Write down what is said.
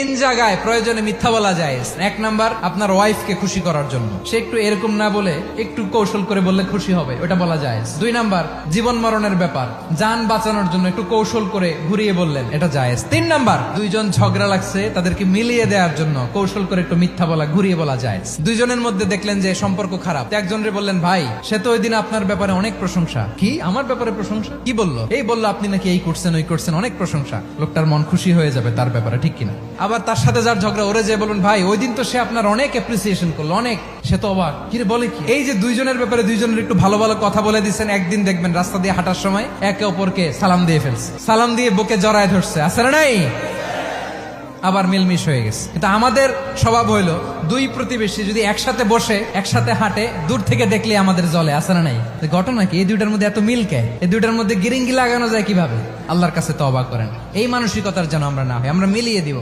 তিন জায়গায় প্রয়োজনে মিথ্যা বলা যায়। এক নাম্বার, আপনার ওয়াইফকে খুশি করার জন্য, সে একটু এরকম না বলে একটু কৌশল করে বললে খুশি হবে, ওটা বলা যায়। দুই নাম্বার, জীবন মরণের ব্যাপার, যান বাঁচানোর জন্য একটু কৌশল করে ঘুরিয়ে বললেন, এটা জায়েজ। তিন নাম্বার, দুইজন ঝগড়া লাগছে তাদেরকে মিলিয়ে দেওয়ার জন্য কৌশল করে একটু মিথ্যা বলা, ঘুরিয়ে বলা যায়। দুইজনের মধ্যে দেখলেন যে সম্পর্ক খারাপ, একজনরে বললেন, ভাই সে তো ওই দিন আপনার ব্যাপারে অনেক প্রশংসা। কি আমার ব্যাপারে প্রশংসা? কি বললো? এই বললো আপনি নাকি এই করছেন ওই করছেন, অনেক প্রশংসা। লোকটার মন খুশি হয়ে যাবে তার ব্যাপারে, ঠিক কিনা? আবার তার সাথে যার ঝগড়া, ওরে যে বলুন, ভাই ওই দিন তো সে আপনার অনেক অ্যাপ্রিসিয়েশন করলো, অনেক, সে তো অবাক, কি রে বলে কি? এই যে দুইজনের ব্যাপারে দুইজনের একটু ভালো ভালো কথা বলে দিচ্ছেন, একদিন দেখবেন রাস্তা দিয়ে হাঁটার সময় একে অপরকে সালাম দিয়ে ফেলছে, সালাম দিয়ে বুকে জড়ায় ধরছে, আছে না নাই? আবার মিলমিশ হয়ে গেছে। কিন্তু আমাদের স্বভাব হইলো, দুই প্রতিবেশী যদি একসাথে বসে একসাথে হাঁটে, দূর থেকে দেখলে আমাদের জলে, আছে না নাই? ঘটনা কি? এই দুইটার মধ্যে এত মিল কে? এই দুইটার মধ্যে গিরিঙ্গি লাগানো যায় কিভাবে? আল্লাহর কাছে তওবা করেন, এই মানসিকতার যেন আমরা না হয়, আমরা মিলিয়ে দিব।